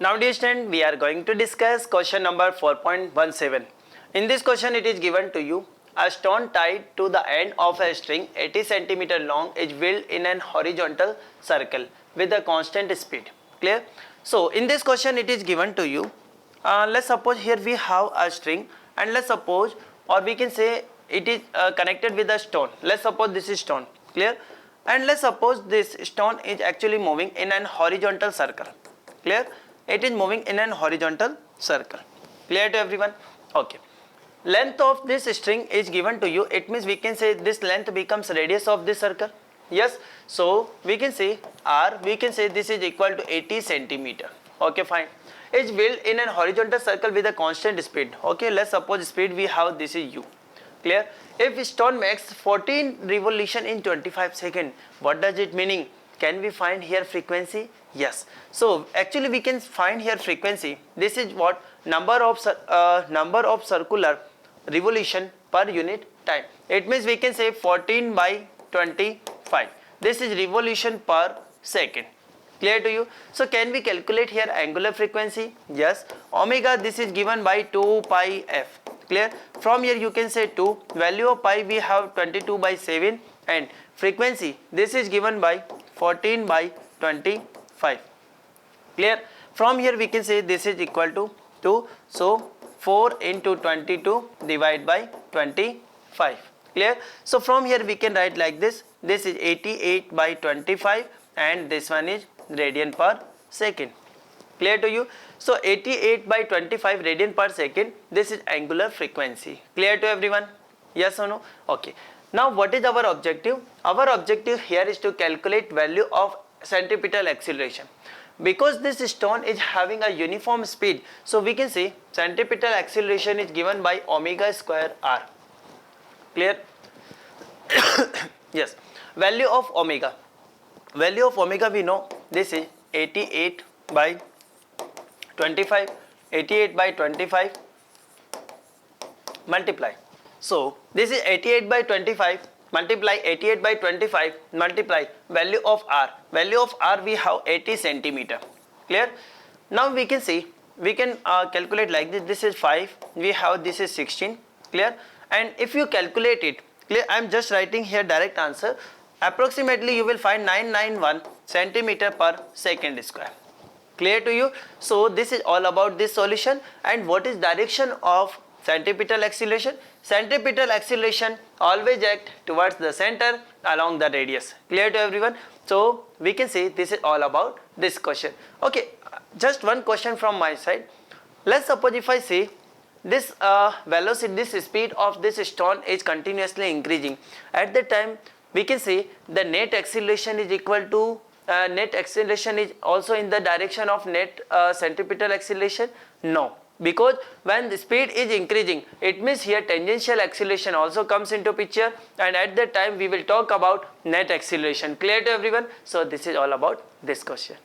Now dear student, we are going to discuss question number 4.17. In this question it is given to you, a stone tied to the end of a string 80 cm long is wheeled in an horizontal circle with a constant speed. Clear? So in this question it is given to you, let's suppose here we have a string and let's suppose, or we can say it is connected with a stone. Let's suppose this is stone. Clear? And let's suppose this stone is actually moving in an horizontal circle. Clear? It is moving in an horizontal circle. Clear to everyone? Okay. Length of this string is given to you. It means we can say this length becomes radius of this circle. Yes. So we can say R, we can say this is equal to 80 centimeter. Okay, fine. It's wheeled in an horizontal circle with a constant speed. Okay, let's suppose speed we have, this is U. Clear? If stone makes 14 revolution in 25 seconds, what does it meaning? Can we find here frequency? Yes. So actually we can find here frequency. This is what number of circular revolution per unit time. It means we can say 14 by 25. This is revolution per second. Clear to you? So can we calculate here angular frequency? Yes. Omega, this is given by 2 pi f. Clear? From here you can say 2. Value of pi we have 22 by 7 and frequency this is given by 14 by 25. Clear? From here we can say this is equal to 2. So 4 into 22 divided by 25. Clear? So from here we can write like this. This is 88 by 25 and this one is radian per second. Clear to you? So 88 by 25 radian per second, this is angular frequency. Clear to everyone? Yes or no? Okay. Now what is our objective? Our objective here is to calculate value of centripetal acceleration. Because this stone is having a uniform speed, so we can say centripetal acceleration is given by omega square r. Clear? Yes. Value of omega. Value of omega we know, this is 88 by 25, 88 by 25 multiply. So this is 88 by 25 multiply 88 by 25 multiply value of r. Value of r we have 80 centimeter. Clear? Now we can see, we can calculate like this. This is 5, we have this is 16. Clear? And if you calculate it, clear, I am just writing here direct answer. Approximately you will find 991 centimeter per second square. Clear to you? So this is all about this solution. And what is direction of centripetal acceleration? Centripetal acceleration always act towards the center along the radius. Clear to everyone? So we can say this is all about this question. Okay, just one question from my side. Let's suppose if I say this velocity, this speed of this stone is continuously increasing. At that time we can say the net acceleration is equal to net acceleration is also in the direction of net centripetal acceleration? No, because when the speed is increasing, it means here tangential acceleration also comes into picture, and at that time we will talk about net acceleration. Clear to everyone? So this is all about this question.